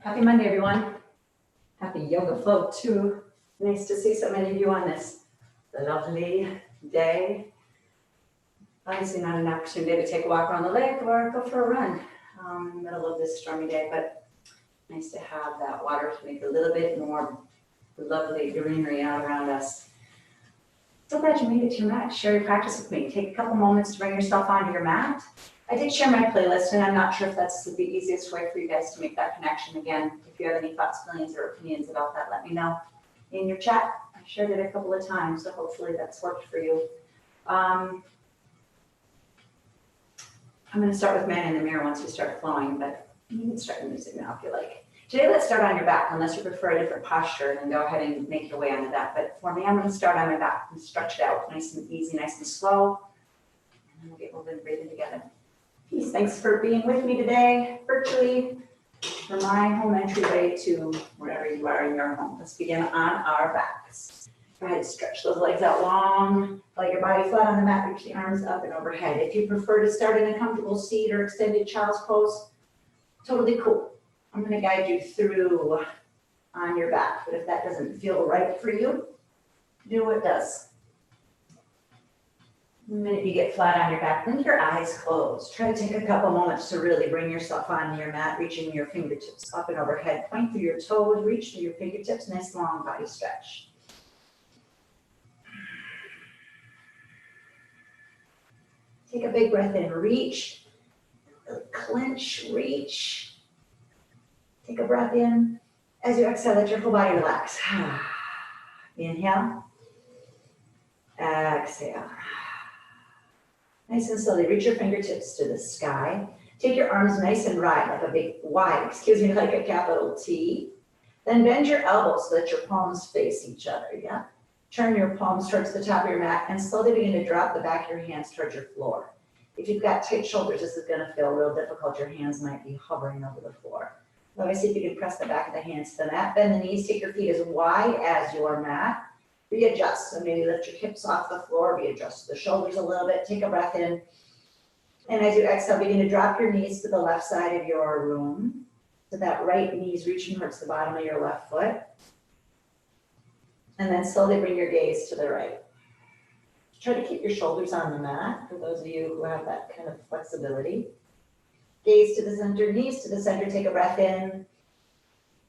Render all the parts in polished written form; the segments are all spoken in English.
Happy Monday, everyone. Happy YogaFlow2. Nice to see so many of you on this lovely day. Obviously not an opportunity to take a walk around the lake or go for a run in the middle of this stormy day, but nice to have that water to make a little bit more lovely greenery out around us. So glad you made it to your mat. Share your practice with me. Take a couple moments to bring yourself onto your mat. I did share my playlist, and I'm not sure if that's the easiest way for you guys to make that connection again. If you have any thoughts, feelings, or opinions about that, let me know in your chat. I shared it a couple of times, so hopefully that's worked for you. I'm going to start with Man in the Mirror once we start flowing, but you can start the music now if you like. Today, let's start on your back, unless you prefer a different posture, and then go ahead and make your way onto that. But for me, I'm going to start on my back and stretch it out nice and easy, nice and slow. And then we'll get moving, breathing together. Peace. Thanks for being with me today, virtually, for my home entryway to wherever you are in your home. Let's begin on our backs. Go ahead and stretch those legs out long, let your body flat on the mat, reach the arms up and overhead. If you prefer to start in a comfortable seat or extended child's pose, totally cool. I'm going to guide you through on your back, but if that doesn't feel right for you, do what does. The minute you get flat on your back, blink your eyes closed. Try to take a couple moments to really bring yourself onto your mat, reaching your fingertips up and overhead. Point through your toes, reach through your fingertips, nice long body stretch. Take a big breath in, reach, clench, reach. Take a breath in. As you exhale, let your whole body relax. Inhale, exhale. Nice and slowly, reach your fingertips to the sky. Take your arms nice and wide, like a big, wide, like a capital T. Then bend your elbows so that your palms face each other, yeah? Turn your palms towards the top of your mat and slowly begin to drop the back of your hands towards your floor. If you've got tight shoulders, this is gonna feel real difficult. Your hands might be hovering over the floor. Let me see if you can press the back of the hands to the mat. Bend the knees, take your feet as wide as your mat. Readjust, so maybe lift your hips off the floor, readjust the shoulders a little bit, take a breath in. And as you exhale, begin to drop your knees to the left side of your room. So that right knee is reaching towards the bottom of your left foot. And then slowly bring your gaze to the right. Try to keep your shoulders on the mat, for those of you who have that kind of flexibility. Gaze to the center, knees to the center, take a breath in.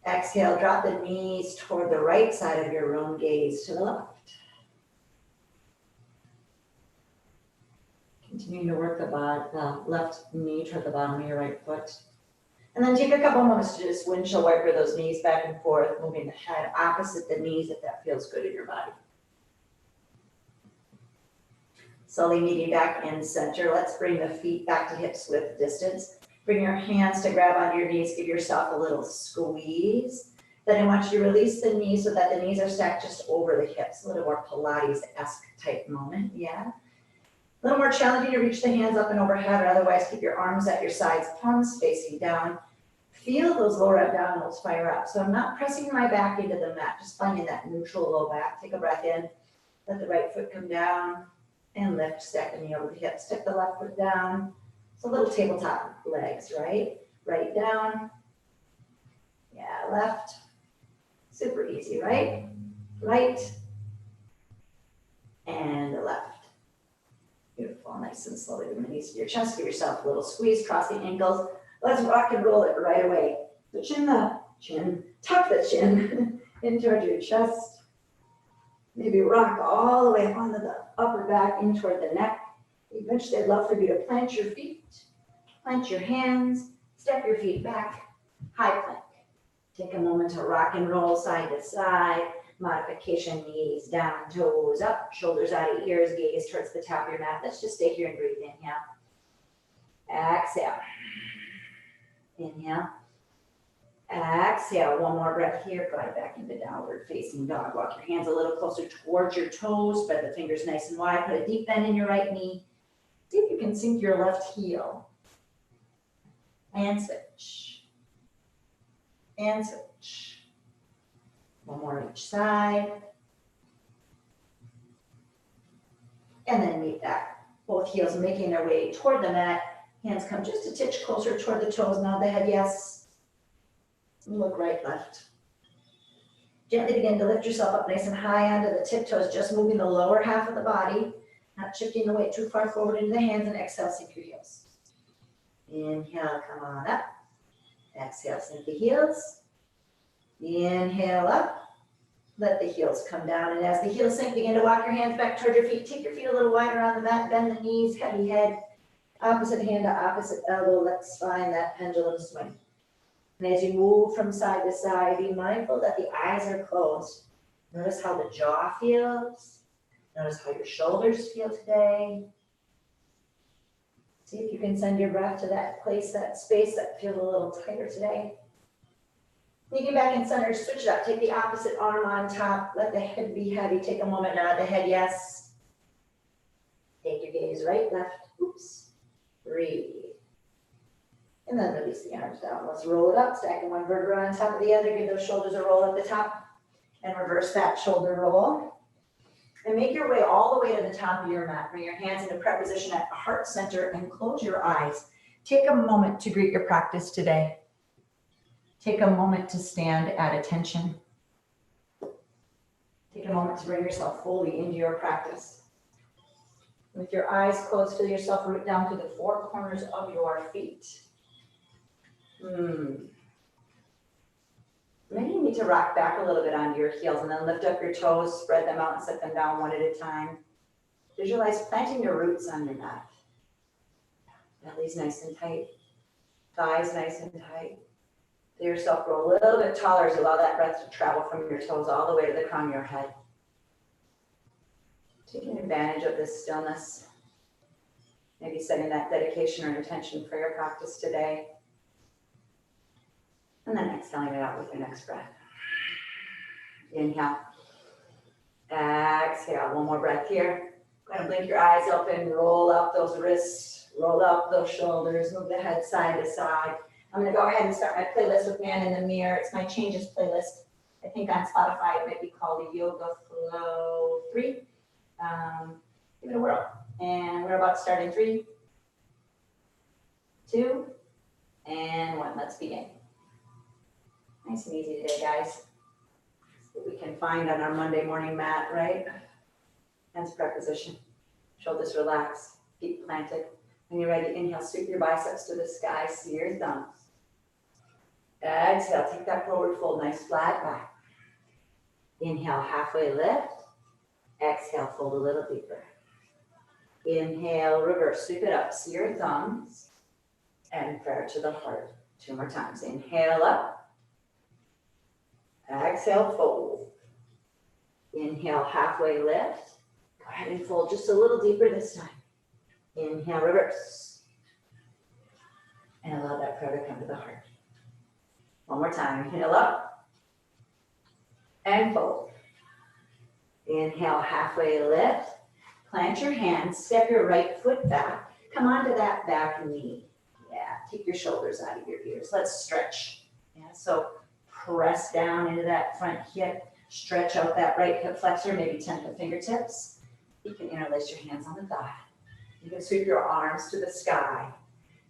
Exhale, drop the knees toward the right side of your room, gaze to the left. Continue to work the left knee toward the bottom of your right foot. And then take a couple moments to just windshield wiper those knees back and forth, moving the head opposite the knees if that feels good in your body. Slowly meeting back in center. Let's bring the feet back to hips width distance. Bring your hands to grab onto your knees. Give yourself a little squeeze. Then I want you to release the knees so that the knees are stacked just over the hips. A little more Pilates-esque type moment, yeah. A little more challenging to reach the hands up and overhead, or otherwise keep your arms at your sides, palms facing down. Feel those lower abdominals fire up. So I'm not pressing my back into the mat, just finding that neutral low back. Take a breath in. Let the right foot come down and lift, stack the knee over the hip. Step the left foot down. So little tabletop legs, right? Right down. Yeah, left. Super easy, right? Right. And left. Beautiful, nice and slowly. Bring the knees to your chest. Give yourself a little squeeze, cross the ankles. Let's rock and roll it right away. So tuck the chin in towards your chest. Maybe rock all the way up onto the upper back, in toward the neck. Eventually, I'd love for you to plant your feet, plant your hands, step your feet back, high plank. Take a moment to rock and roll side to side. Modification, knees down, toes up, shoulders out of ears, gaze towards the top of your mat. Let's just stay here and breathe. Inhale. Exhale. Inhale. Exhale. One more breath here. Glide back into downward facing dog. Walk your hands a little closer towards your toes. Spread the fingers nice and wide. Put a deep bend in your right knee. See if you can sink your left heel. And switch. And switch. One more on each side. And then meet back. Both heels making their way toward the mat. Hands come just a titch closer toward the toes. Nod the head, yes. Look right, left. Gently begin to lift yourself up nice and high onto the tiptoes, just moving the lower half of the body, not shifting the weight too far forward into the hands, and exhale, sink your heels. Inhale, come on up. Exhale, sink the heels. Inhale up. Let the heels come down, and as the heels sink, begin to walk your hands back toward your feet. Take your feet a little wider on the mat, bend the knees, heavy head, opposite hand to opposite elbow. Let's find that pendulum swing. And as you move from side to side, be mindful that the eyes are closed. Notice how the jaw feels. Notice how your shoulders feel today. See if you can send your breath to that place, that space that feels a little tighter today. You get back in center, switch it up. Take the opposite arm on top. Let the head be heavy. Take a moment, nod the head, yes. Take your gaze right, left, oops. Breathe. And then release the arms down. Let's roll it up, stacking one vertebra on top of the other. Give those shoulders a roll at the top. And reverse that shoulder roll. And make your way all the way to the top of your mat. Bring your hands into prep position at the heart center and close your eyes. Take a moment to greet your practice today. Take a moment to stand at attention. Take a moment to bring yourself fully into your practice. With your eyes closed, feel yourself root down through the four corners of your feet. Maybe you need to rock back a little bit onto your heels and then lift up your toes, spread them out and set them down one at a time. Visualize planting your roots on your mat. Belly's nice and tight, thighs nice and tight. Feel yourself grow a little bit taller as you allow that breath to travel from your toes all the way to the crown of your head. Taking advantage of this stillness. Maybe setting that dedication or intention for your practice today. And then exhaling it out with your next breath. Inhale. Exhale. One more breath here. Go ahead and blink your eyes open. Roll up those wrists. Roll up those shoulders. Move the head side to side. I'm going to go ahead and start my playlist with Man in the Mirror. It's my changes playlist. I think on Spotify it might be called YogaFlow2. Give it a whirl. And we're about to start in 3, 2, and 1. Let's begin. Nice and easy today, guys. That's what we can find on our Monday morning mat, right? Hands prep position. Shoulders relaxed. Feet planted. When you're ready, inhale, sweep your biceps to the sky. See your thumbs. Exhale, take that forward fold, nice flat back. Inhale, halfway lift. Exhale, fold a little deeper. Inhale, reverse, sweep it up. See your thumbs. And prayer to the heart. 2 more times. Inhale up. Exhale, fold. Inhale, halfway lift. Go ahead and fold just a little deeper this time. Inhale, reverse. And allow that prayer to come to the heart. 1 more time. Inhale up. And fold. Inhale, halfway lift. Plant your hands. Step your right foot back. Come onto that back knee. Yeah, take your shoulders out of your ears. Let's stretch. Yeah, so press down into that front hip. Stretch out that right hip flexor, maybe tent the fingertips. You can interlace your hands on the thigh. You can sweep your arms to the sky.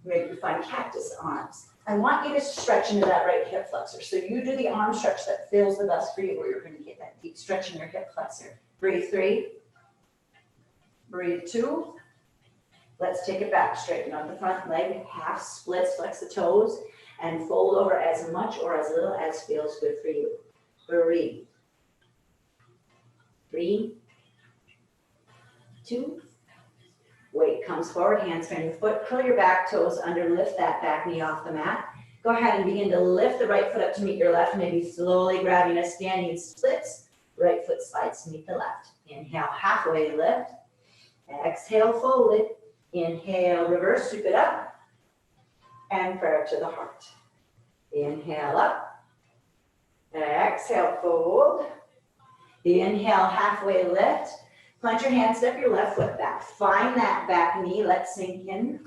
Maybe you find cactus arms. I want you to stretch into that right hip flexor. So you do the arm stretch that feels the best for you, where you're going to get that deep stretch in your hip flexor. Breathe 3. Breathe 2. Let's take it back. Straighten out the front leg, half splits, flex the toes, and fold over as much or as little as feels good for you. Breathe. 3, 2. Weight comes forward, hands frame your foot, curl your back toes under, lift that back knee off the mat. Go ahead and begin to lift the right foot up to meet your left, maybe slowly grabbing a standing splits. Right foot slides to meet the left. Inhale, halfway lift. Exhale, fold it. Inhale, reverse, sweep it up. And prayer to the heart. Inhale up. Exhale, fold. Inhale, halfway lift. Plant your hands, step your left foot back. Find that back knee, let's sink in.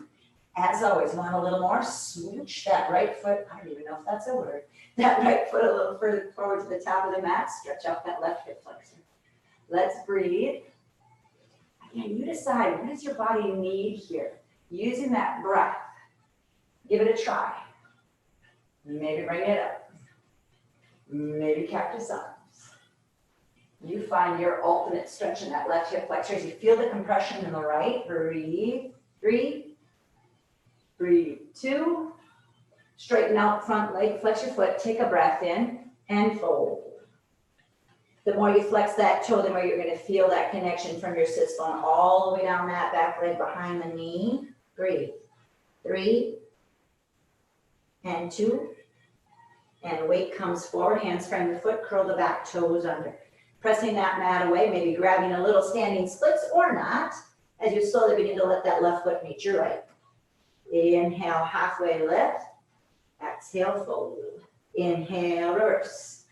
As always, want a little more, swoosh that right foot, I don't even know if that's a word, that right foot a little further forward to the top of the mat, stretch out that left hip flexor. Let's breathe. Again, you decide, what does your body need here? Using that breath, give it a try. Maybe bring it up. maybe cactus arms. You find your ultimate stretch in that left hip flexor as you feel the compression in the right. Breathe, 3, breathe, 2. Straighten out front leg, flex your foot, take a breath in, and fold. The more you flex that toe, the more you're going to feel that connection from your sits bone all the way down that back leg behind the knee. Breathe. 3, and 2. And weight comes forward, hands frame the foot, curl the back, toes under. Pressing that mat away, maybe grabbing a little standing splits or not, as you slowly begin to let that left foot meet your right. Inhale, halfway lift. Exhale, fold. Inhale, reverse.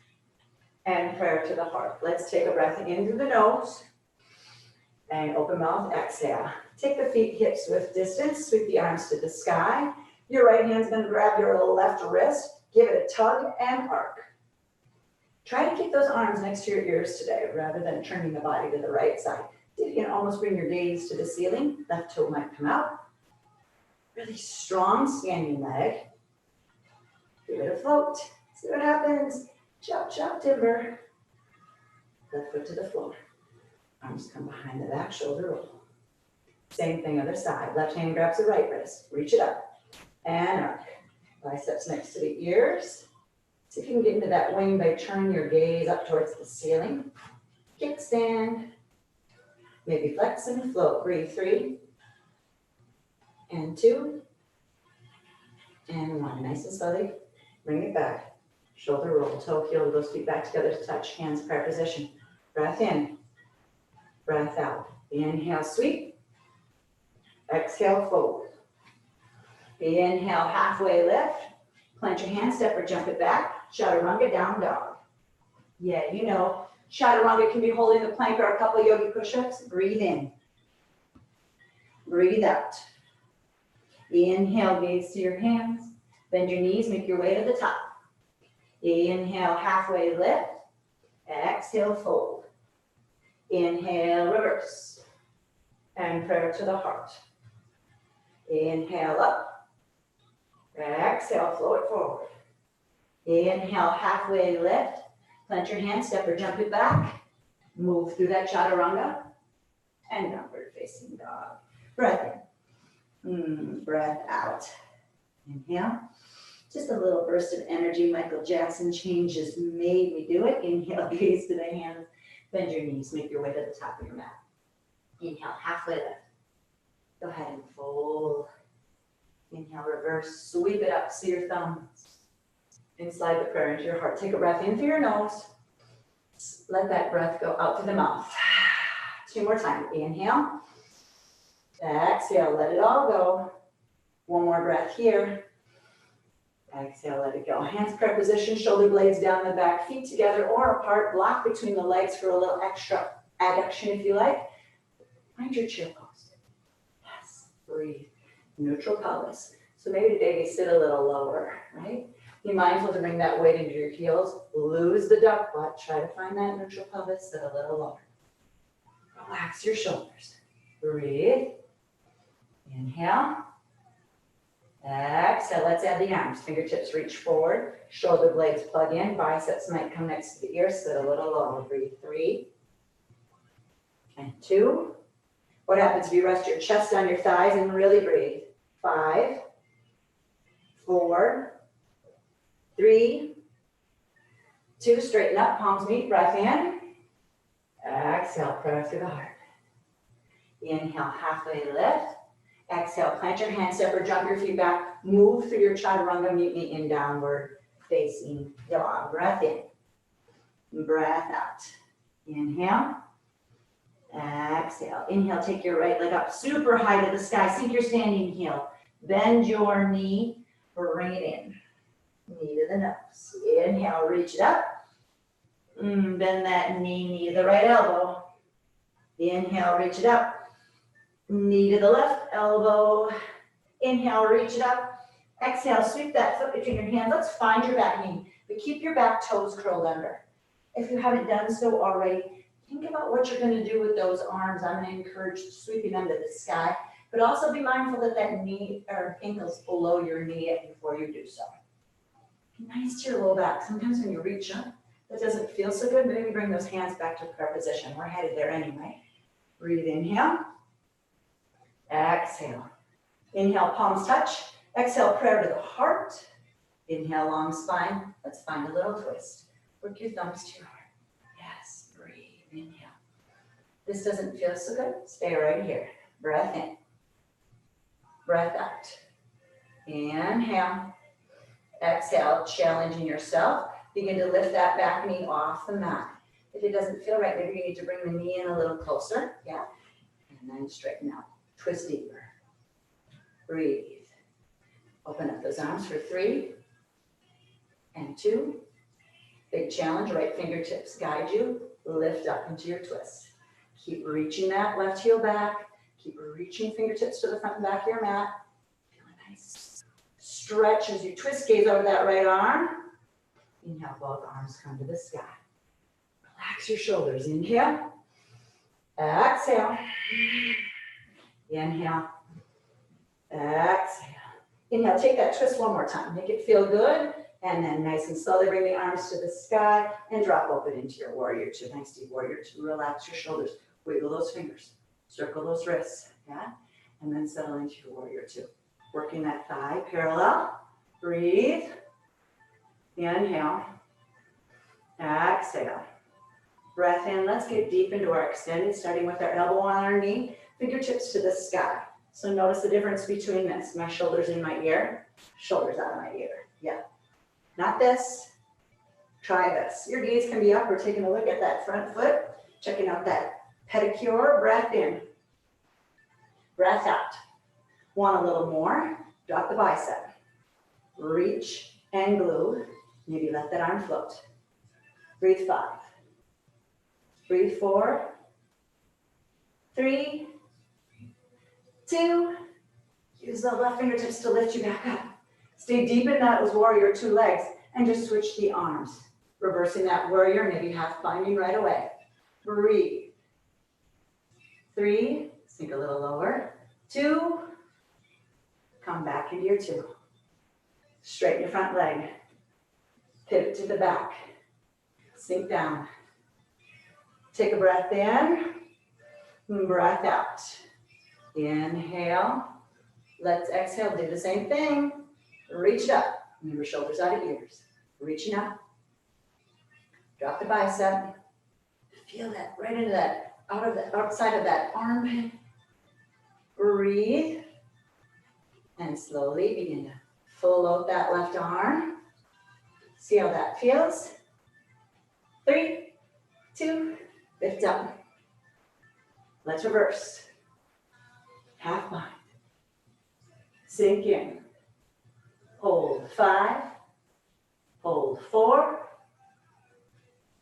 And prayer to the heart. Let's take a breath in through the nose. And open mouth, exhale. Take the feet hip width distance, sweep the arms to the sky. Your right hand's gonna grab your left wrist, give it a tug and arc. Try to keep those arms next to your ears today rather than turning the body to the right side. You can almost bring your gaze to the ceiling. Left toe might come out. Really strong standing leg. Give it a float. See what happens. Chop, chop, timber. Left foot to the floor. Arms come behind the back, shoulder roll. Same thing, other side. Left hand grabs the right wrist. Reach it up. And arc. Biceps next to the ears. See if you can get into that wing by turning your gaze up towards the ceiling. Kickstand. Maybe flex and float. Breathe. 3, and 2, and 1. Nice and slowly. Bring it back. Shoulder roll, toe heel, those feet back together to touch, hands prayer position. Breath in, breath out. Inhale, sweep. Exhale, fold. Inhale, halfway lift. Plant your hand, step or jump it back. Chaturanga, down dog. Yeah, you know, chaturanga can be holding the plank or a couple yogi push-ups. Breathe in. Breathe out. Inhale, gaze to your hands. Bend your knees, make your way to the top. Inhale, halfway lift. Exhale, fold. Inhale, reverse. And prayer to the heart. Inhale up. Exhale, float forward. Inhale, halfway lift. Plant your hand, step or jump it back. Move through that chaturanga. And downward facing dog. Breath in. Breath out. Inhale. Just a little burst of energy. Michael Jackson changes made me do it. Inhale, gaze to the hands. Bend your knees. Make your way to the top of your mat. Inhale, halfway lift. Go ahead and fold. Inhale, reverse. Sweep it up. See your thumbs. And slide the prayer into your heart. Take a breath in through your nose. Let that breath go out through the mouth. 2 more times. Inhale. Exhale. Let it all go. 1 more breath here. Exhale, let it go. Hands prayer position, shoulder blades down the back, feet together or apart, block between the legs for a little extra adduction if you like. Find your chair pose. Yes, breathe. Neutral pelvis. So maybe today we sit a little lower, right? Be mindful to bring that weight into your heels. Lose the duck butt. Try to find that neutral pelvis, sit a little lower. Relax your shoulders. Breathe. Inhale. Exhale, let's add the arms. Fingertips reach forward. Shoulder blades plug in. Biceps might come next to the ears. Sit a little lower. Breathe. 3, and 2. What happens if you rest your chest on your thighs and really breathe? 5, 4, 3, 2. Straighten up. Palms meet. Breath in. Exhale. Prayer through the heart. Inhale. Halfway lift. Exhale, plant your hands, step or jump your feet back. Move through your chaturanga, meet me in downward facing dog. Breath in, breath out. Inhale, exhale. Inhale, take your right leg up super high to the sky. Sink your standing heel. Bend your knee, bring it in. Knee to the nose. Inhale, reach it up. Bend that knee to the right elbow. Inhale, reach it up. Knee to the left elbow. Inhale, reach it up. Exhale, sweep that foot between your hands. Let's find your back knee, but keep your back toes curled under. If you haven't done so already, think about what you're going to do with those arms. I'm going to encourage sweeping them to the sky, but also be mindful that that knee or ankle's below your knee before you do so. Nice to your low back. Sometimes when you reach up, that doesn't feel so good. Maybe bring those hands back to prayer position. We're headed there anyway. Breathe, inhale. Exhale. Inhale, palms touch. Exhale, prayer to the heart. Inhale, long spine. Let's find a little twist. Work your thumbs to your heart. Yes, breathe, inhale. This doesn't feel so good. Stay right here. Breath in. Breath out. Inhale. Exhale, challenging yourself. Begin to lift that back knee off the mat. If it doesn't feel right, maybe you need to bring the knee in a little closer. Yeah. And then straighten out. Twist deeper. Breathe. Open up those arms for 3 and 2. Big challenge, right fingertips guide you. Lift up into your twist. Keep reaching that left heel back. Keep reaching fingertips to the front and back of your mat. Feel a nice stretch as you twist, gaze over that right arm. Inhale, both arms come to the sky. Relax your shoulders. Inhale. Exhale. Inhale. Exhale. Inhale, take that twist one more time. Make it feel good. And then nice and slowly bring the arms to the sky and drop open into your warrior two. Nice deep warrior two. Relax your shoulders. Wiggle those fingers. Circle those wrists. Yeah? And then settle into your warrior two. Working that thigh parallel. Breathe. Inhale. Exhale. Breath in. Let's get deep into our extended, starting with our elbow on our knee. Fingertips to the sky. So notice the difference between this. My shoulders in my ear. Shoulders out of my ear. Yeah. Not this. Try this. Your gaze can be up. We're taking a look at that front foot. Checking out that pedicure. Breath in. Breath out. Want a little more? Drop the bicep. Reach and glue. Maybe let that arm float. Breathe 5. Breathe 4. 3. 2. Use the left fingertips to lift you back up. Stay deep in those warrior two legs and just switch the arms. Reversing that warrior, maybe half binding right away. Breathe. 3, sink a little lower. 2, come back into your 2. Straighten your front leg. Pivot to the back. Sink down. Take a breath in. Breath out. Inhale. Let's exhale. Do the same thing. Reach up. Remember, shoulders out of ears. Reaching up. Drop the bicep. Feel that right into that, outside of that armpit. Breathe. And slowly begin to full load that left arm. See how that feels. 3, 2, lift up. Let's reverse. Half bind. Sink in. Hold 5. Hold 4.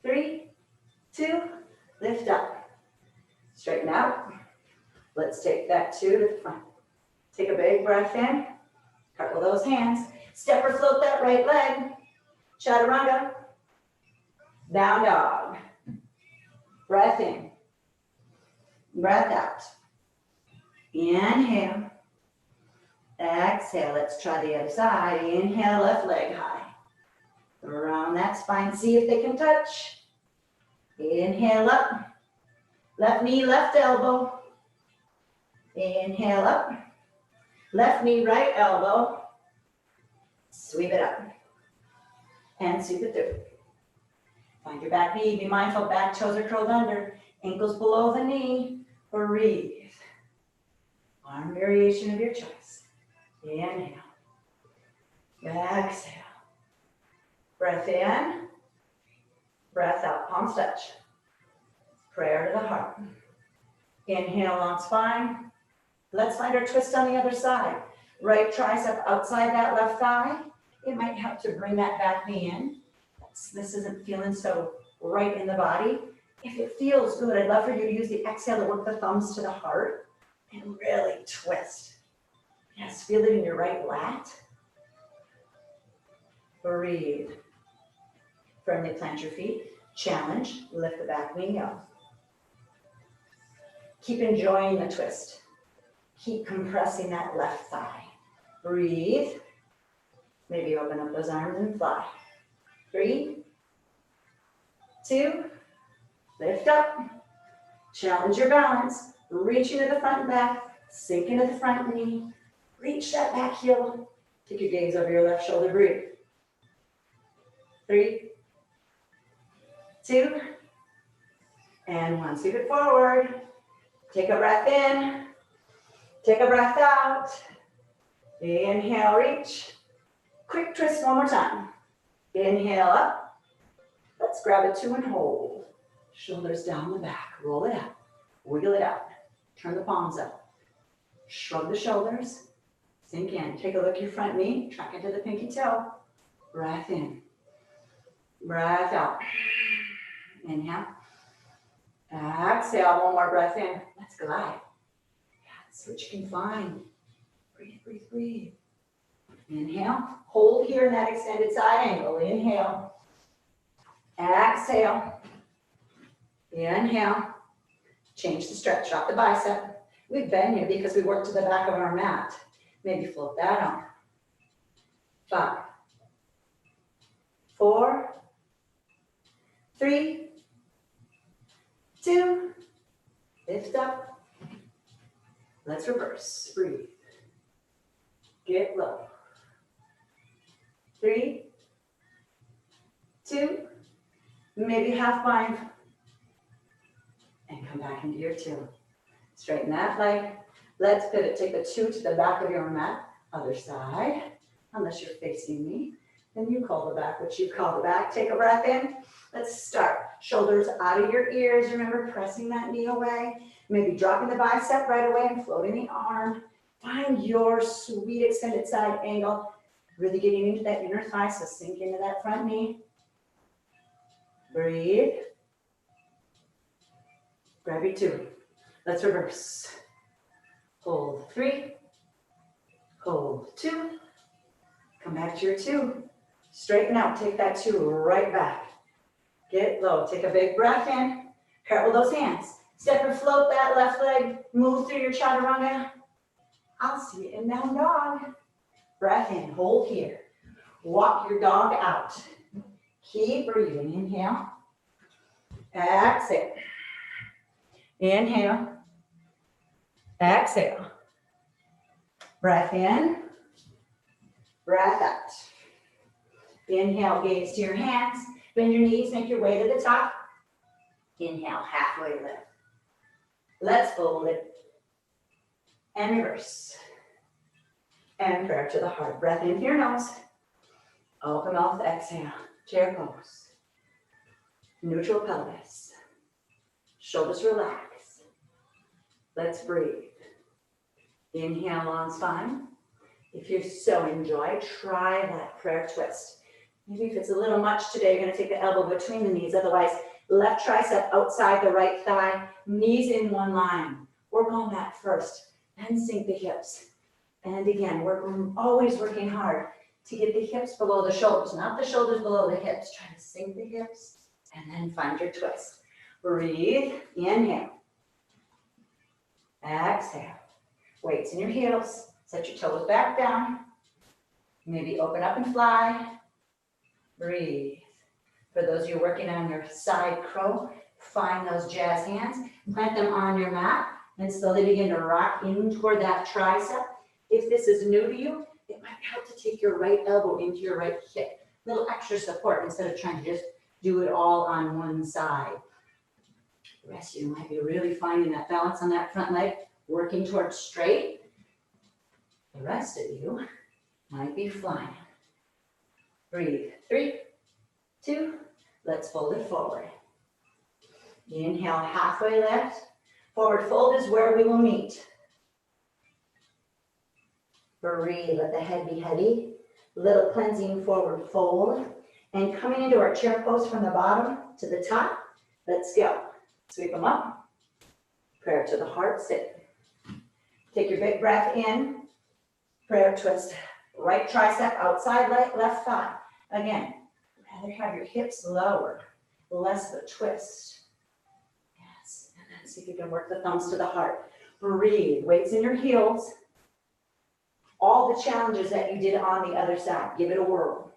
3, 2, lift up. Straighten out. Let's take that 2 to the front. Take a big breath in. Couple those hands. Step or float that right leg. Chaturanga. Down dog. Breath in. Breath out. Inhale. Exhale. Let's try the other side. Inhale, left leg high. Around that spine. See if they can touch. Inhale up. Left knee, left elbow. Inhale up. Left knee, right elbow. Sweep it up. And sweep it through. Find your back knee. Be mindful, back toes are curled under. Ankles below the knee. Breathe. Arm variation of your choice. Inhale. Exhale. Breath in. Breath out. Palms touch. Prayer to the heart. Inhale, long spine. Let's find our twist on the other side. Right tricep outside that left thigh. It might help to bring that back knee in. This isn't feeling so right in the body. If it feels good, I'd love for you to use the exhale to work the thumbs to the heart and really twist. Yes, feel it in your right lat. Breathe. Firmly plant your feet. Challenge. Lift the back knee up. Keep enjoying the twist. Keep compressing that left thigh. Breathe. Maybe open up those arms and fly. 3, 2, lift up. Challenge your balance. Reach into the front and back. Sink into the front knee. Reach that back heel. Take your gaze over your left shoulder. Breathe. 3, 2, and 1. Sweep it forward. Take a breath in. Take a breath out. Inhale, reach. Quick twist one more time. Inhale up. Let's grab a 2 and hold. Shoulders down the back. Roll it up. Wiggle it out. Turn the palms up. Shrug the shoulders. Sink in. Take a look at your front knee. Track into the pinky toe. Breath in. Breath out. Inhale. Exhale. One more breath in. Let's glide. That's what you can find. Breathe, breathe, breathe. Inhale. Hold here in that extended side angle. Inhale. Exhale. Inhale. Change the stretch. Drop the bicep. We've been here because we work to the back of our mat. Maybe float that on. 5, 4, 3, 2, lift up. Let's reverse. Breathe. Get low. 3, 2, maybe half bind. And come back into your 2. Straighten that leg. Let's pivot. Take the 2 to the back of your mat. Other side. Unless you're facing me, then you call the back what you call the back. Take a breath in. Let's start. Shoulders out of your ears. Remember, pressing that knee away. Maybe dropping the bicep right away and floating the arm. Find your sweet extended side angle. Really getting into that inner thigh, so sink into that front knee. Breathe. Grab your 2. Let's reverse. Hold 3. Hold 2. Come back to your 2. Straighten out. Take that 2 right back. Get low. Take a big breath in. Cartwheel those hands. Step and float that left leg. Move through your chaturanga. I'll see you in down dog. Breath in. Hold here. Walk your dog out. Keep breathing. Inhale. Exhale. Inhale. Exhale. Breath in. Breath out. Inhale, gaze to your hands. Bend your knees, make your way to the top. Inhale, halfway lift. Let's fold it. And reverse. And prayer to the heart. Breath in through your nose. Open mouth, exhale. Chair pose. Neutral pelvis. Shoulders relax. Let's breathe. Inhale, long spine. If you so enjoy, try that prayer twist. Maybe if it's a little much today, you're going to take the elbow between the knees. Otherwise, left tricep outside the right thigh, knees in one line. Work on that first, then sink the hips. And again, we're always working hard to get the hips below the shoulders, not the shoulders below the hips. Try to sink the hips and then find your twist. Breathe, inhale. Exhale. Weights in your heels. Set your toes back down. Maybe open up and fly. Breathe. For those of you working on your side crow, find those jazz hands. Plant them on your mat and slowly begin to rock in toward that tricep. If this is new to you, it might help to take your right elbow into your right hip. A little extra support instead of trying to just do it all on one side. The rest of you might be really finding that balance on that front leg, working towards straight. The rest of you might be flying. Breathe. 3, 2, let's fold it forward. Inhale, halfway lift. Forward fold is where we will meet. Breathe, let the head be heavy. Little cleansing forward fold. And coming into our chair pose from the bottom to the top. Let's go. Sweep them up. Prayer to the heart, sit. Take your big breath in. Prayer twist. Right tricep outside left thigh. Again, rather have your hips lower, less of a twist. Yes, and then see if you can work the thumbs to the heart. Breathe, weights in your heels. all the challenges that you did on the other side. Give it a whirl.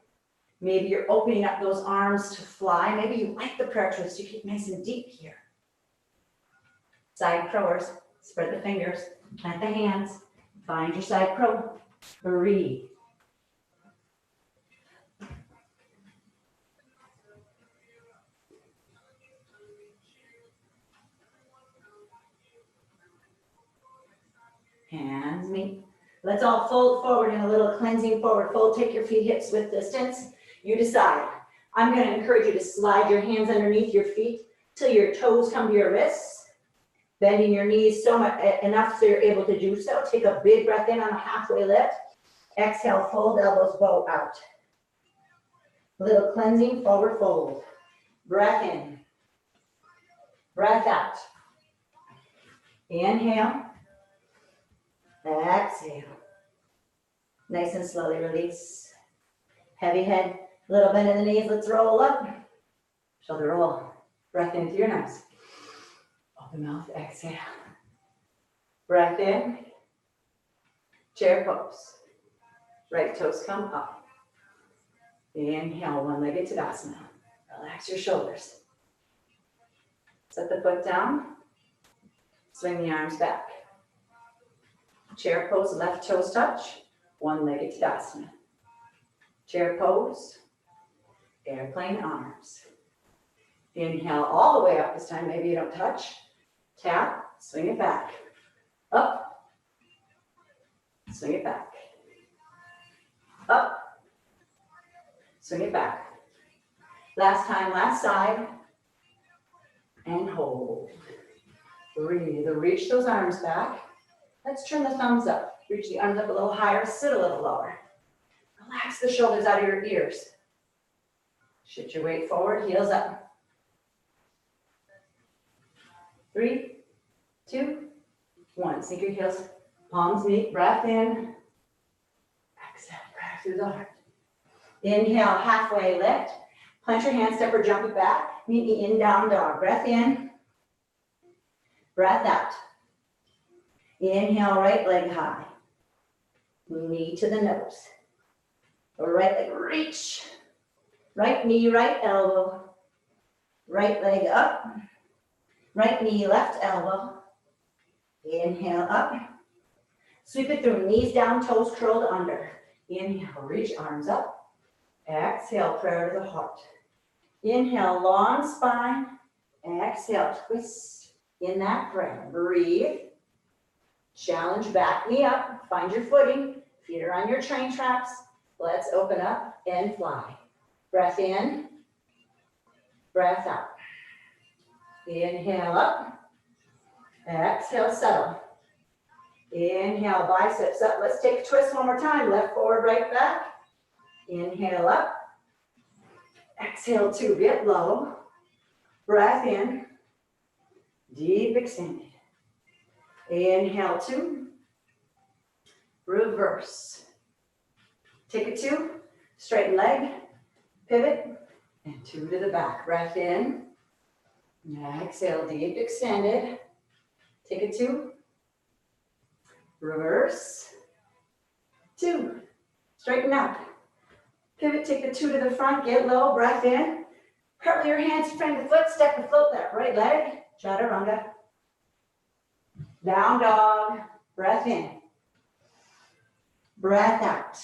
Maybe you're opening up those arms to fly. Maybe you like the prayer twist. You keep nice and deep here. Side crowers. Spread the fingers. Plant the hands. Find your side crow. Breathe. Hands meet. Let's all fold forward in a little cleansing forward fold. Take your feet hips width distance. You decide. I'm going to encourage you to slide your hands underneath your feet till your toes come to your wrists. Bending your knees so much enough so you're able to do so. Take a big breath in on a halfway lift. Exhale, fold, elbows bow out. Little cleansing forward fold. Breath in. Breath out. Inhale. Exhale. Nice and slowly release. Heavy head, little bend in the knees. Let's roll up. Shoulder roll. Breath in through your nose. Open mouth, exhale. Breath in. Chair pose. Right toes come up. Inhale, one-legged Tadasana. Relax your shoulders. Set the foot down. Swing the arms back. Chair pose, left toes touch. One-legged Tadasana. Chair pose. Airplane arms. Inhale all the way up this time. Maybe you don't touch. Tap, swing it back. Up. Swing it back. Up. Swing it back. Last time, last side. And hold. Breathe. Reach those arms back. Let's turn the thumbs up. Reach the arms up a little higher, sit a little lower. Relax the shoulders out of your ears. Shift your weight forward, heels up. 3, 2, 1. Sink your heels, palms meet, breath in. Exhale, breath through the heart. Inhale, halfway lift. Plant your hand, step or jump it back. Meet me in down dog. Breath in. Breath out. Inhale, right leg high. Knee to the nose. Right leg reach. Right knee, right elbow. Right leg up. Right knee, left elbow. Inhale up. Sweep it through, knees down, toes curled under. Inhale, reach arms up. Exhale, prayer to the heart. Inhale, long spine. Exhale, twist in that prayer. Breathe. Challenge, back knee up. Find your footing. Feet are on your train tracks. Let's open up and fly. Breath in. Breath out. Inhale up. Exhale, settle. Inhale, biceps up. Let's take a twist one more time. Left forward, right back. Inhale up. Exhale, 2. Get low. Breath in. Deep extended. Inhale, 2. Reverse. Take a 2. Straighten leg. Pivot. And 2 to the back. Breath in. Exhale, deep extended. Take a 2. Reverse. 2. Straighten up. Pivot, take the 2 to the front. Get low. Breath in. Curl your hands, frame the foot. Step and float that right leg. Chaturanga. Down dog. Breath in. Breath out.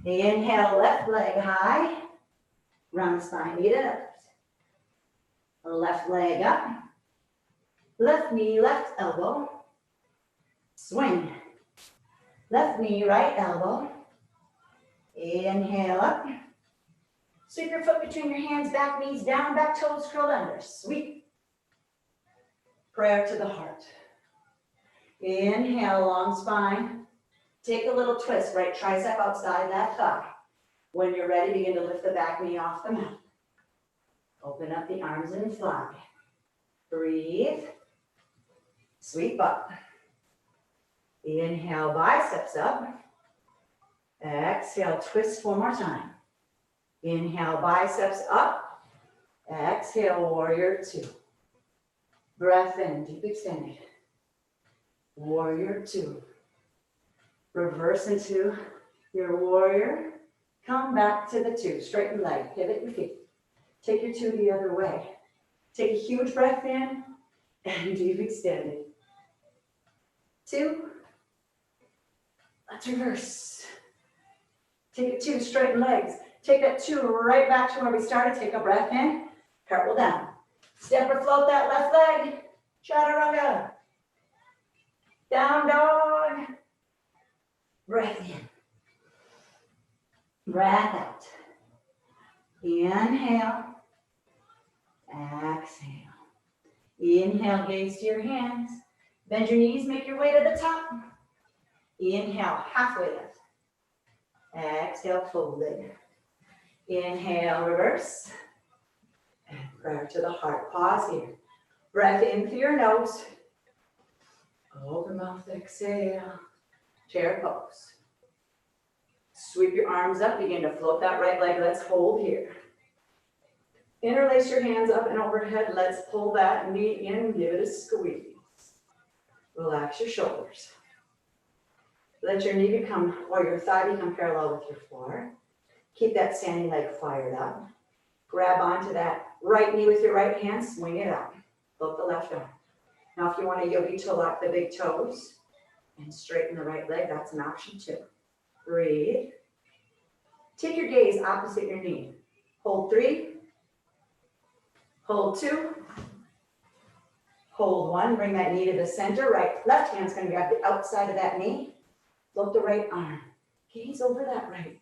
Inhale, left leg high. Round spine, knee to nose. Left leg up. Left knee, left elbow. Swing. Left knee, right elbow. Inhale up. Sweep your foot between your hands, back knees down, back toes curled under. Sweep. Prayer to the heart. Inhale, long spine. Take a little twist, right tricep outside that thigh. When you're ready, begin to lift the back knee off the mat. Open up the arms and fly. Breathe. Sweep up. Inhale, biceps up. Exhale, twist one more time. Inhale, biceps up. Exhale, warrior 2. Breath in, deep extended. Warrior 2. Reverse into your warrior. Come back to the 2. Straighten leg, pivot your feet. Take your 2 the other way. Take a huge breath in and deep extending. 2. Let's reverse. Take it 2, straighten legs. Take that 2 right back to where we started. Take a breath in, cartwheel down. Step or float that left leg. Chaturanga. Down dog. Breath in. Breath out. Inhale. Exhale. Inhale, gaze to your hands. Bend your knees, make your way to the top. Inhale, halfway lift. Exhale, fold it. Inhale, reverse. And prayer to the heart. Pause here. Breath in through your nose. Open mouth, exhale. Chair pose. Sweep your arms up. Begin to float that right leg. Let's hold here. Interlace your hands up and overhead. Let's pull that knee in. Give it a squeeze. Relax your shoulders. Let your knee become, or your thigh become parallel with your floor. Keep that standing leg fired up. Grab onto that right knee with your right hand. Swing it out. Float the left arm. Now if you want a yogi toe, lock the big toes and straighten the right leg. That's an option too. Breathe. Take your gaze opposite your knee. Hold 3. Hold 2. Hold 1. Bring that knee to the center. Left hand's going to grab the outside of that knee. Float the right arm. Gaze over that right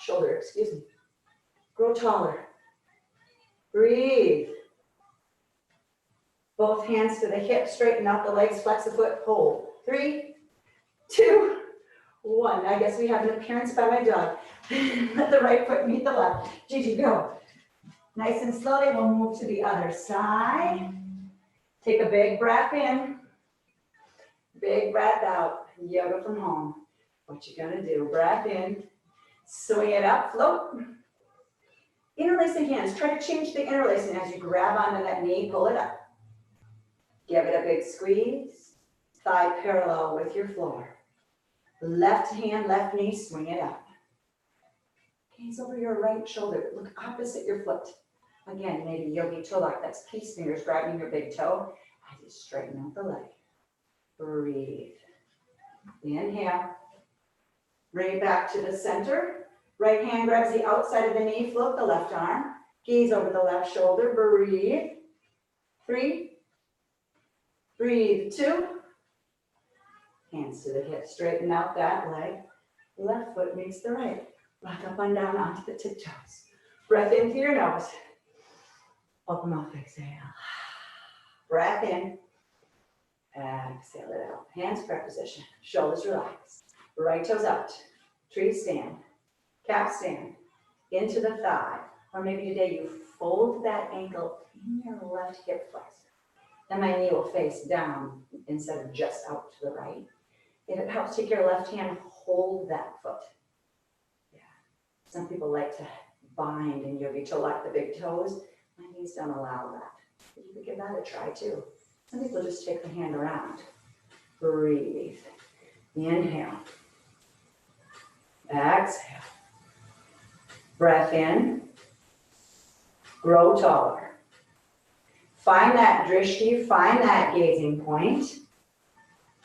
shoulder, excuse me. Grow taller. Breathe. Both hands to the hips, straighten out the legs, flex the foot, hold. 3, 2, 1. I guess we have an appearance by my dog. Let the right foot meet the left. Gigi, go. Nice and slowly, we'll move to the other side. Take a big breath in. Big breath out. Yoga from home. What you gonna do? Breath in. Swing it up, float. Interlace the hands. Try to change the interlacing as you grab onto that knee, pull it up. Give it a big squeeze. Thigh parallel with your floor. Left hand, left knee, swing it up. Gaze over your right shoulder. Look opposite your foot. Again, maybe yogi toe lock. That's peace fingers grabbing your big toe as you straighten out the leg. Breathe. Inhale. Bring it back to the center. Right hand grabs the outside of the knee. Float the left arm. Gaze over the left shoulder. Breathe. 3. Breathe. 2. Hands to the hips. Straighten out that leg. Left foot meets the right. Rock up and down onto the tiptoes. Breath in through your nose. Open mouth, exhale. Breath in. Exhale it out. Hands prayer position. Shoulders relaxed. Right toes out. Tree stand. Calf stand. Into the thigh. Or maybe today you fold that ankle in your left hip flexor. Then my knee will face down instead of just out to the right. If it helps, take your left hand, hold that foot. Yeah. Some people like to bind in yogi to lock the big toes. My knees don't allow that. But you could give that a try too. Some people just take the hand around. Breathe. Inhale. Exhale. Breath in. Grow taller. Find that drishti, find that gazing point.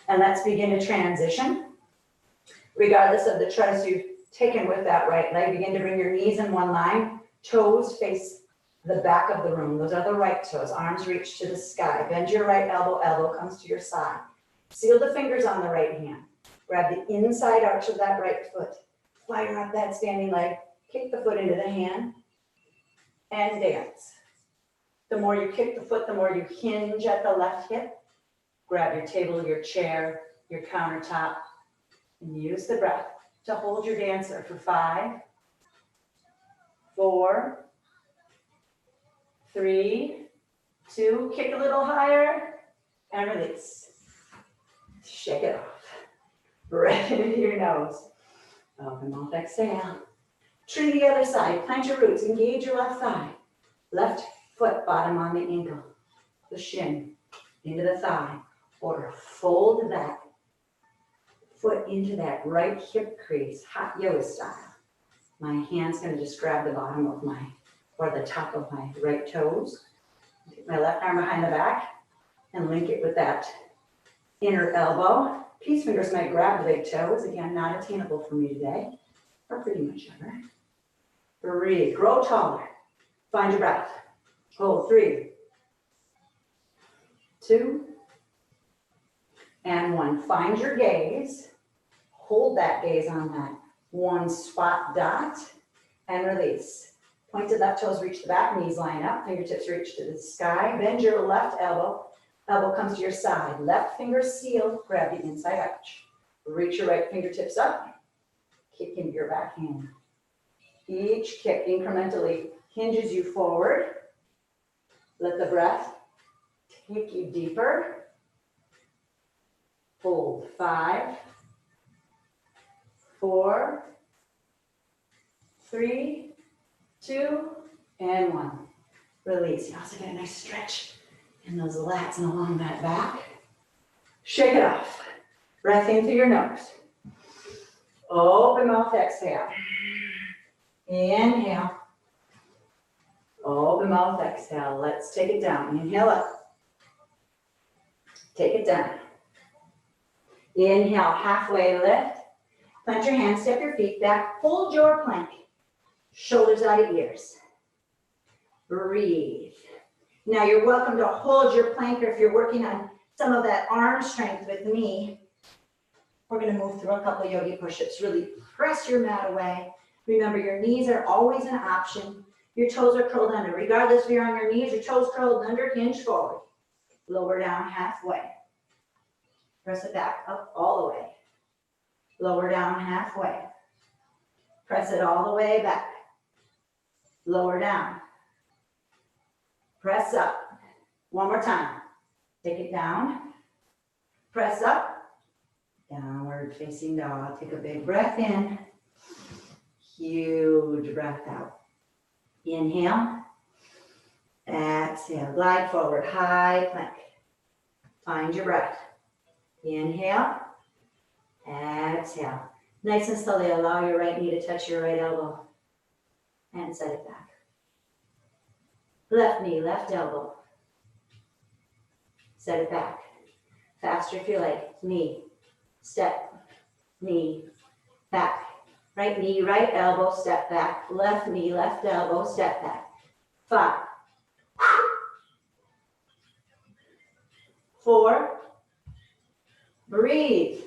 And let's begin to transition. Regardless of the trust you've taken with that right leg, begin to bring your knees in one line. Toes face the back of the room. Those are the right toes. Arms reach to the sky. Bend your right elbow, elbow comes to your side. Seal the fingers on the right hand. Grab the inside arch of that right foot. Fire up that standing leg. Kick the foot into the hand. And dance. The more you kick the foot, the more you hinge at the left hip. Grab your table, your chair, your countertop, and use the breath to hold your dancer for 5, 4, 3, 2, kick a little higher, and release. Shake it off. Breath into your nose. Open mouth, exhale. Tree the other side, plant your roots, engage your left thigh. Left foot bottom on the ankle, the shin, into the thigh, or fold that foot into that right hip crease, hot yoga style. My hand's gonna just grab the bottom of or the top of my right toes. Take my left arm behind the back and link it with that inner elbow. Peace fingers might grab the big toes. Again, not attainable for me today, or pretty much ever. Breathe, grow taller. Find your breath. Hold 3, 2, and 1. Find your gaze. Hold that gaze on that one spot dot and release. Pointed left toes reach the back, knees line up, fingertips reach to the sky. Bend your left elbow. Elbow comes to your side. Left finger seal, grab the inside arch. Reach your right fingertips up. Kick into your back hand. Each kick incrementally hinges you forward. Let the breath take you deeper. Hold 5, 4, 3, 2, and 1. Release. You also get a nice stretch in those lats and along that back. Shake it off. Breath in through your nose. Open mouth, exhale. Inhale. Open mouth, exhale. Let's take it down. Inhale up. Take it down. Inhale, halfway lift. Plant your hands, step your feet back. Hold your plank. Shoulders out of ears. Breathe. Now you're welcome to hold your plank, or if you're working on some of that arm strength with me, we're going to move through a couple of yogi push-ups. Really press your mat away. Remember, your knees are always an option. Your toes are curled under. Regardless if you're on your knees, your toes curled under, hinge forward. Lower down halfway. Press it back up all the way. Lower down halfway. Press it all the way back. Lower down. Press up. One more time. Take it down. Press up. Downward facing dog. Take a big breath in. Huge breath out. Inhale. Exhale. Glide forward. High plank. Find your breath. Inhale. Exhale. Nice and slowly allow your right knee to touch your right elbow. And set it back. Left knee, left elbow. Set it back. Faster if you like. Knee, step, knee, back. Right knee, right elbow, step back. Left knee, left elbow, step back. 5, 4, breathe.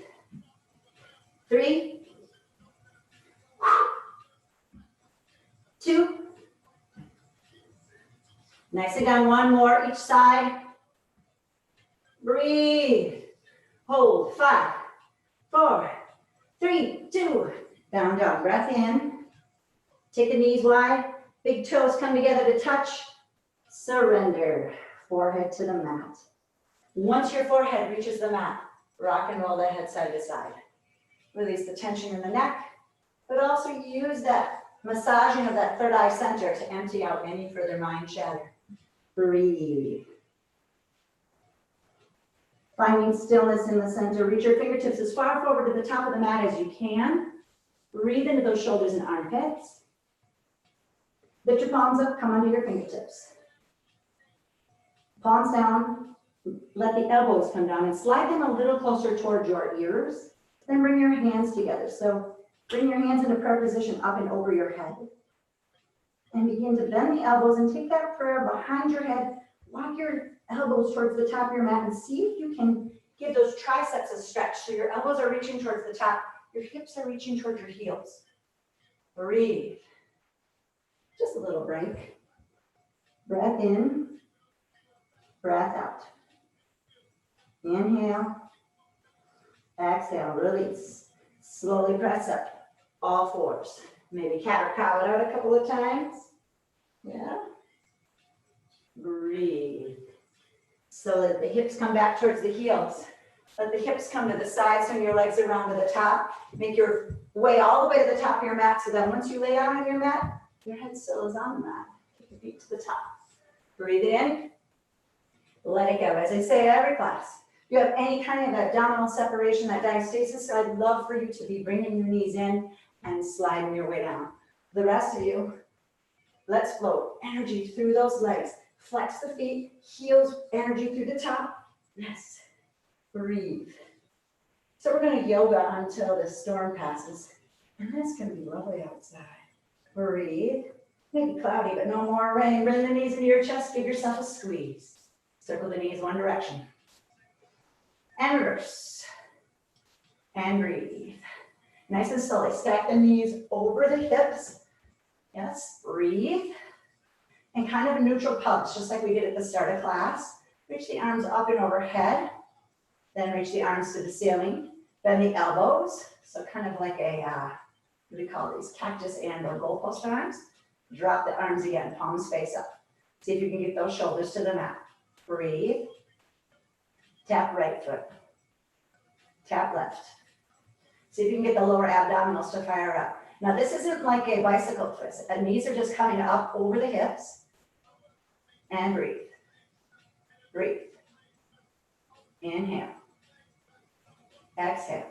3, 2, nice and down. 1 more each side. Breathe. Hold. 5, 4, 3, 2. Down dog. Breath in. Take the knees wide. Big toes come together to touch. Surrender. Forehead to the mat. Once your forehead reaches the mat, rock and roll the head side to side. Release the tension in the neck, but also use that massaging of that third eye center to empty out any further mind chatter. Breathe. Finding stillness in the center. Reach your fingertips as far forward to the top of the mat as you can. Breathe into those shoulders and armpits. Lift your palms up, come onto your fingertips. Palms down, let the elbows come down and slide them a little closer toward your ears. Then bring your hands together. So bring your hands into prayer position up and over your head. And begin to bend the elbows and take that prayer behind your head. Walk your elbows towards the top of your mat and see if you can give those triceps a stretch. So your elbows are reaching towards the top. Your hips are reaching towards your heels. Breathe. Just a little break. Breath in. Breath out. Inhale. Exhale. Release. Slowly press up. All fours. Maybe cat or cow it out a couple of times. Yeah. Breathe. So that the hips come back towards the heels. Let the hips come to the sides, swing your legs around to the top. Make your way all the way to the top of your mat, so that once you lay down on your mat, your head still is on the mat. Keep your feet to the top. Breathe in. Let it go. As I say every class, you have any kind of abdominal separation, that diastasis, I'd love for you to be bringing your knees in and sliding your way down. The rest of you, let's float energy through those legs. Flex the feet, heels, energy through the top. Yes, breathe. So we're going to yoga until the storm passes. And it's going to be lovely outside. Breathe. Maybe cloudy, but no more rain. Bring the knees into your chest. Give yourself a squeeze. Circle the knees one direction. And reverse. And breathe. Nice and slowly. Stack the knees over the hips. Yes, breathe. And kind of a neutral pulse, just like we did at the start of class. Reach the arms up and overhead. Then reach the arms to the ceiling. Bend the elbows. So kind of like a, what do you call these? Cactus and or goalpost arms. Drop the arms again, palms face up. See if you can get those shoulders to the mat. Breathe. Tap right foot. Tap left. See if you can get the lower abdominals to fire up. Now this isn't like a bicycle twist. The knees are just coming up over the hips. And breathe. Breathe. Inhale. Exhale.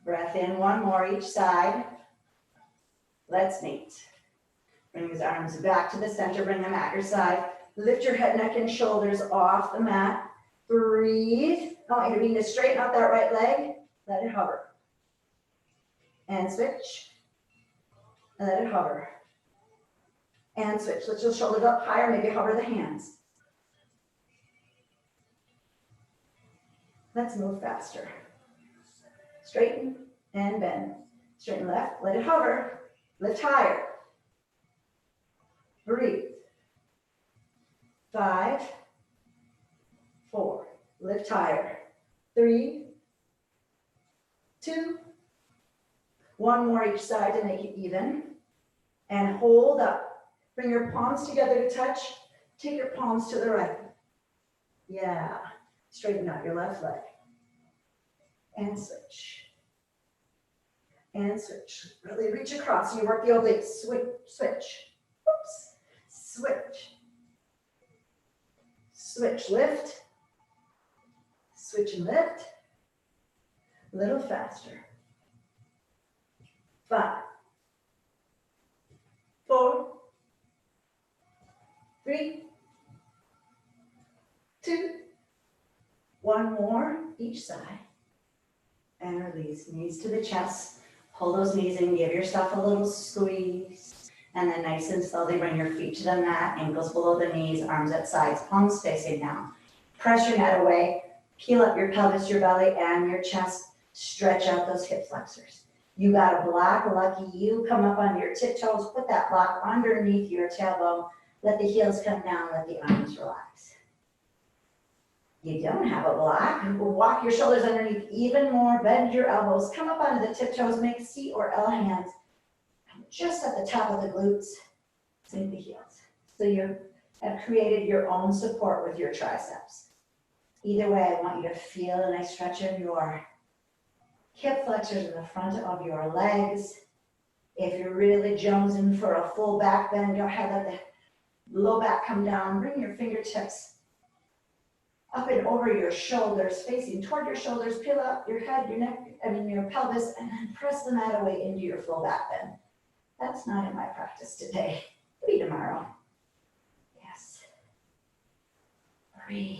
Breath in, one more each side. Let's meet. Bring these arms back to the center, bring them at your side. Lift your head, neck, and shoulders off the mat. Breathe. I want you to begin to straighten out that right leg. Let it hover. And switch. And let it hover. And switch. Lift your shoulders up higher, maybe hover the hands. Let's move faster. Straighten and bend. Straighten left, let it hover. Lift higher. Breathe. 5, 4, lift higher. 3, 2, one more each side to make it even. And hold up. Bring your palms together to touch. Take your palms to the right. Yeah. Straighten out your left leg. And switch. And switch. Really reach across. You work the obliques. Switch. Switch. Oops. Switch. Switch. Lift. Switch and lift. A little faster. 5, 4, 3, 2, one more each side. And release. Knees to the chest. Pull those knees in. Give yourself a little squeeze. And then nice and slowly bring your feet to the mat. Ankles below the knees. Arms at sides. Palms facing down. Press your net away. Peel up your pelvis, your belly, and your chest. Stretch out those hip flexors. You got a block. Lucky you. Come up on your tiptoes. Put that block underneath your tailbone. Let the heels come down. Let the arms relax. You don't have a block. Walk your shoulders underneath even more. Bend your elbows. Come up onto the tiptoes. Make C or L hands. Just at the top of the glutes. Sink the heels. So you have created your own support with your triceps. Either way, I want you to feel a nice stretch of your hip flexors in the front of your legs. If you're really jonesing for a full back bend, go ahead, let the low back come down. Bring your fingertips up and over your shoulders, facing toward your shoulders. Peel up your head, your neck, your pelvis, and then press the mat away into your full back bend. That's not in my practice today. Maybe tomorrow. Yes. Breathe.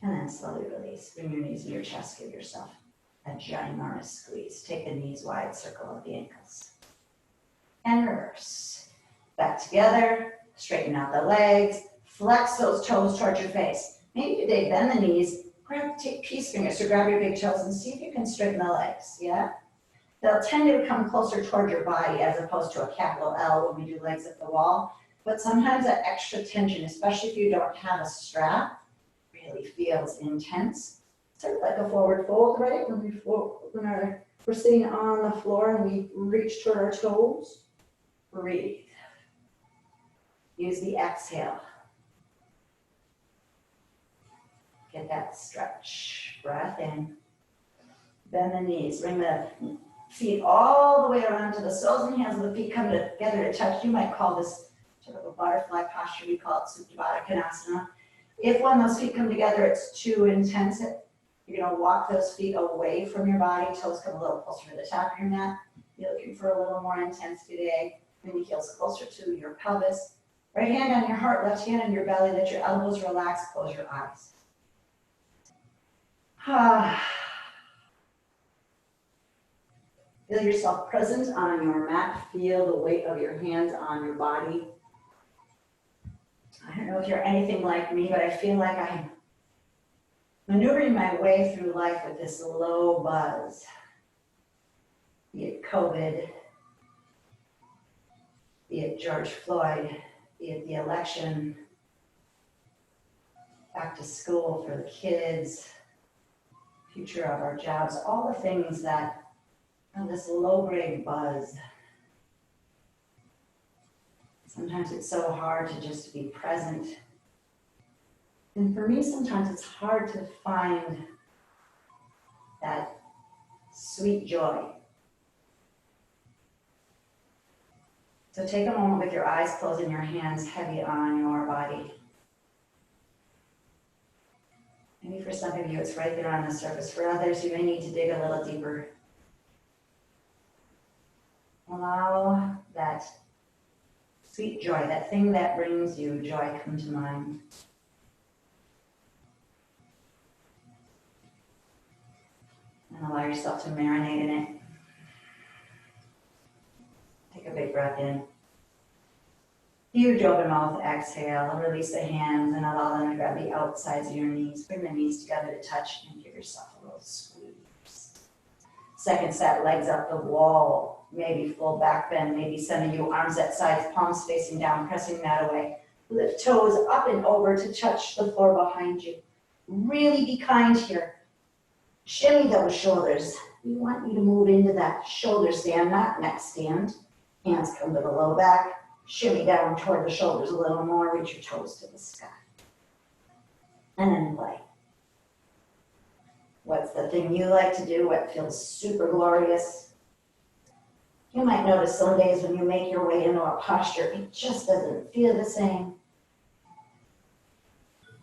And then slowly release. Bring your knees to your chest. Give yourself a ginormous squeeze. Take the knees wide, circle of the ankles. And reverse. Back together. Straighten out the legs. Flex those toes towards your face. Maybe today bend the knees. Take peace fingers to grab your big toes and see if you can straighten the legs. Yeah? They'll tend to come closer toward your body as opposed to a capital L when we do legs at the wall. But sometimes that extra tension, especially if you don't have a strap, really feels intense. Sort of like a forward fold, right? When we're sitting on the floor and we reach toward our toes. Breathe. Use the exhale. Get that stretch. Breath in. Bend the knees. Bring the feet all the way around to the soles and hands of the feet come together to touch. You might call this sort of a butterfly posture. We call it Supta Baddha Konasana. If when those feet come together, it's too intense, you're gonna walk those feet away from your body, toes come a little closer to the top of your mat. You're looking for a little more intensity today. Bring the heels closer to your pelvis. Right hand on your heart, left hand on your belly. Let your elbows relax, close your eyes. Feel yourself present on your mat. Feel the weight of your hands on your body. I don't know if you're anything like me, but I feel like I'm maneuvering my way through life with this low buzz. Be it COVID, be it George Floyd, be it the election, back to school for the kids, future of our jobs, all the things that are this low-grade buzz. Sometimes it's so hard to just be present. And for me, sometimes it's hard to find that sweet joy. So take a moment with your eyes closed and your hands heavy on your body. Maybe for some of you, it's right there on the surface. For others, you may need to dig a little deeper. Allow that sweet joy, that thing that brings you joy, come to mind. And allow yourself to marinate in it. Take a big breath in. Huge open mouth, exhale, and release the hands and allow them to grab the outsides of your knees. Bring the knees together to touch and give yourself a little squeeze. Second set, legs up the wall. Maybe full back bend. Maybe some of you arms at sides, palms facing down, pressing that away. Lift toes up and over to touch the floor behind you. Really be kind here. Shimmy those shoulders. We want you to move into that shoulder stand, not neck stand. Hands come to the low back. Shimmy down toward the shoulders a little more. Reach your toes to the sky. And then play. What's the thing you like to do? What feels super glorious? You might notice some days when you make your way into a posture, it just doesn't feel the same.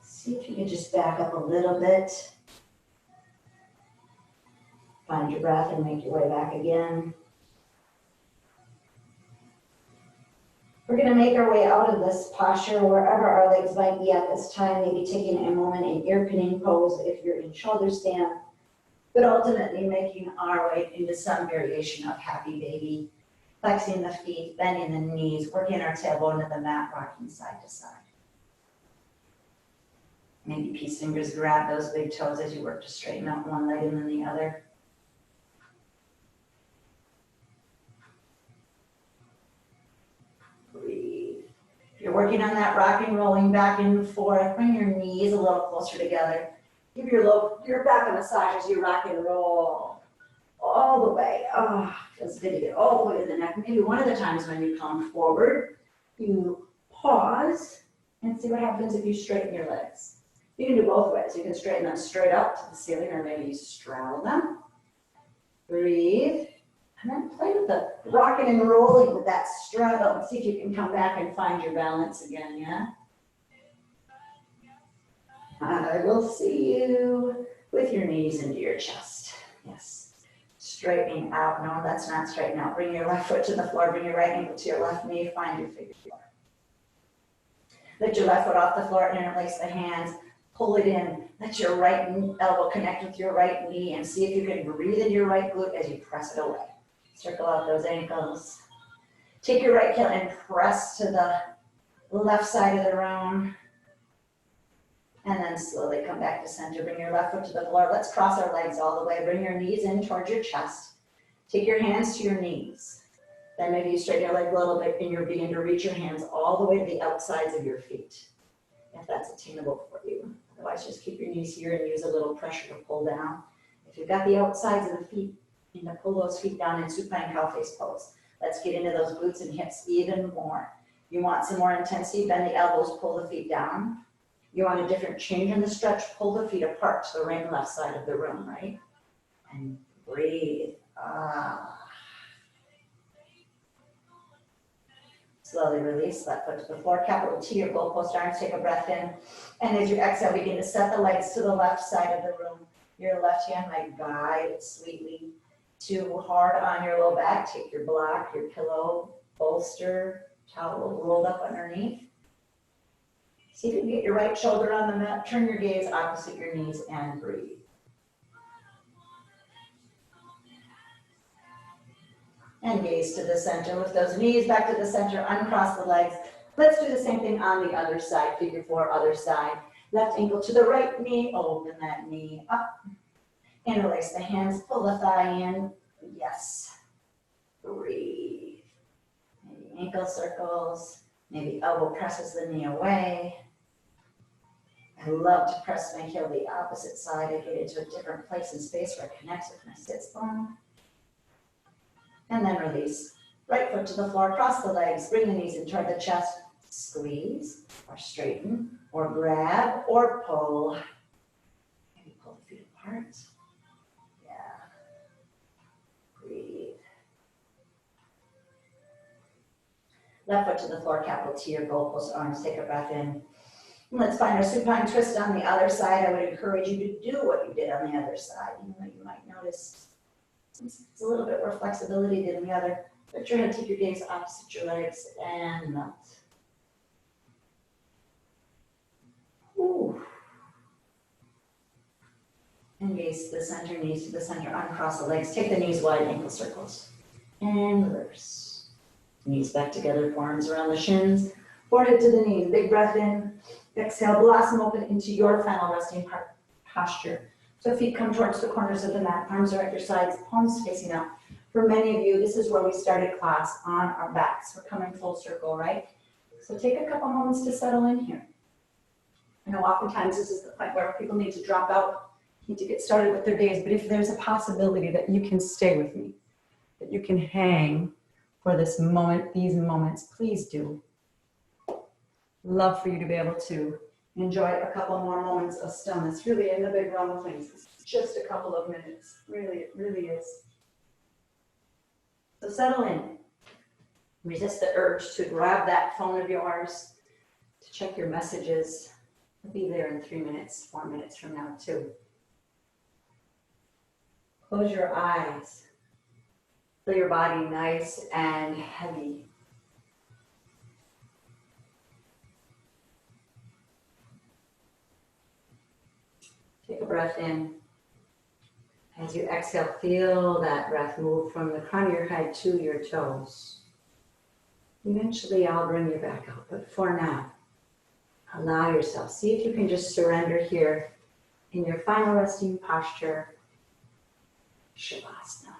See if you can just back up a little bit. Find your breath and make your way back again. We're going to make our way out of this posture wherever our legs might be at this time, maybe taking a moment in ear pinning pose if you're in shoulder stand, but ultimately making our way into some variation of happy baby, flexing the feet, bending the knees, working our tailbone to the mat, rocking side to side. Maybe peace fingers grab those big toes as you work to straighten out one leg and then the other. Breathe. If you're working on that rocking, rolling back and forth, bring your knees a little closer together. Give your back a massage as you rock and roll all the way. Oh, feels good to get all the way to the neck. Maybe one of the times when you come forward, you pause and see what happens if you straighten your legs. You can do both ways. You can straighten them straight up to the ceiling, or maybe you straddle them. Breathe. And then play with the rocking and rolling with that straddle and see if you can come back and find your balance again, yeah? I will see you with your knees into your chest. Yes. Straightening out. No, that's not straighten out. Bring your left foot to the floor. Bring your right ankle to your left knee. Find your figure four. Lift your left foot off the floor and interlace the hands. Pull it in. Let your right elbow connect with your right knee and see if you can breathe in your right glute as you press it away. Circle out those ankles. Take your right heel and press to the left side of the room. And then slowly come back to center. Bring your left foot to the floor. Let's cross our legs all the way. Bring your knees in towards your chest. Take your hands to your knees. Then maybe you straighten your leg a little bit and you're beginning to reach your hands all the way to the outsides of your feet, if that's attainable for you. Otherwise, just keep your knees here and use a little pressure to pull down. If you've got the outsides of the feet, you can pull those feet down in supine cow face pose. Let's get into those glutes and hips even more. You want some more intensity, bend the elbows, pull the feet down. You want a different change in the stretch, pull the feet apart to the right and left side of the room, right? And breathe. Slowly release, left foot to the floor, capital T, your goalpost arms, take a breath in. And as you exhale, begin to set the legs to the left side of the room. Your left hand might guide sweetly. Too hard on your low back, take your block, your pillow, bolster, towel rolled up underneath. See if you can get your right shoulder on the mat, turn your gaze opposite your knees and breathe. And gaze to the center, lift those knees back to the center, uncross the legs. Let's do the same thing on the other side, figure four, other side. Left ankle to the right knee, open that knee up. Interlace the hands, pull the thigh in, yes. Breathe. Maybe ankle circles, maybe elbow presses the knee away. I love to press my heel the opposite side. I get into a different place in space where it connects with my sits bone. And then release. Right foot to the floor, cross the legs, bring the knees in toward the chest. Squeeze, or straighten, or grab, or pull. Maybe pull the feet apart. Yeah. Breathe. Left foot to the floor, capital T, your goalpost arms. Take a breath in. Let's find our supine twist on the other side. I would encourage you to do what you did on the other side. Even though you might notice it's a little bit more flexibility than the other. Put your head, take your gaze opposite your legs, and melt. Ooh. And gaze to the center, knees to the center, uncross the legs. Take the knees wide, ankle circles. And reverse. Knees back together, forearms around the shins. Forehead to the knees, big breath in. Exhale, blossom open into your final resting posture. So feet come towards the corners of the mat, arms are at your sides, palms facing up. For many of you, this is where we started class, on our backs. We're coming full circle, right? So take a couple moments to settle in here. I know oftentimes this is the point where people need to drop out, need to get started with their days, but if there's a possibility that you can stay with me, that you can hang for this moment, these moments, please do. Love for you to be able to enjoy a couple more moments of stillness. Really, in the big realm of things, it's just a couple of minutes. Really, it really is. So settle in. Resist the urge to grab that phone of yours, to check your messages. I'll be there in 3 minutes, 4 minutes from now too. Close your eyes. Feel your body nice and heavy. Take a breath in. As you exhale, feel that breath move from the crown of your head to your toes. Eventually, I'll bring you back up, but for now, allow yourself. See if you can just surrender here in your final resting posture, Shavasana.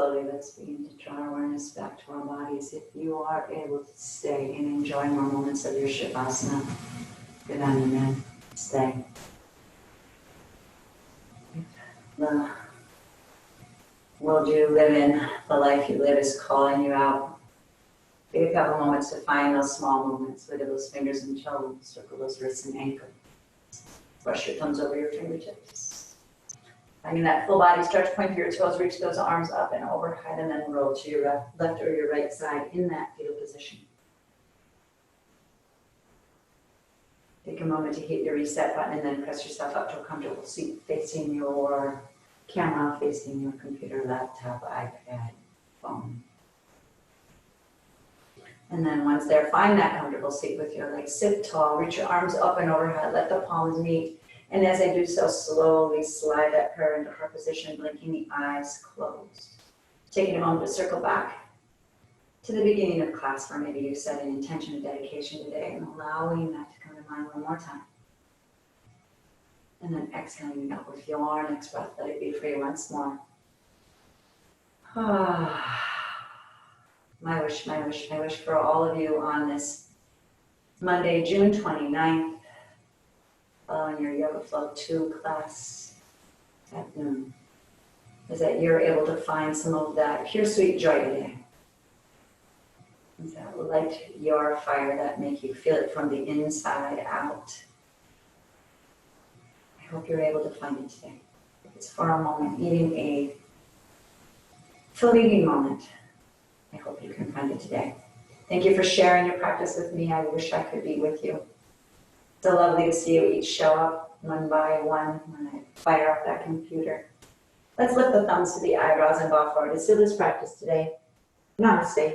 slowly, let's begin to draw our awareness back to our bodies. If you are able to stay and enjoy more moments of your Shavasana, good on you, man. Stay. The world you live in, the life you live is calling you out. Take a couple moments to find those small movements. Look at those fingers and toes. Circle those wrists and ankles. Brush your thumbs over your fingertips. Finding that full body stretch, point for your toes, reach those arms up and overhead, and then roll to your left or your right side in that fetal position. Take a moment to hit your reset button and then press yourself up to a comfortable seat facing your camera, facing your computer, laptop, iPad, phone. And then once there, find that comfortable seat with your legs. Sit tall, reach your arms up and overhead, let the palms meet. And as I do so, slowly slide that prayer into heart position, blinking the eyes closed. Taking a moment to circle back to the beginning of class where maybe you set an intention of dedication today and allowing that to come to mind one more time. And then exhaling out with your next breath, let it be for you once more. My wish for all of you on this Monday, June 29th, following your YogaFlow2 class at noon, is that you're able to find some of that pure sweet joy today. That will light your fire, that make you feel it from the inside out. I hope you're able to find it today. If it's for a moment, even a fleeting moment, I hope you can find it today. Thank you for sharing your practice with me. I wish I could be with you. It's so lovely to see you each show up one by one when I fire up that computer. Let's lift the thumbs to the eyebrows and bow forward. Let's do this practice today. Namaste.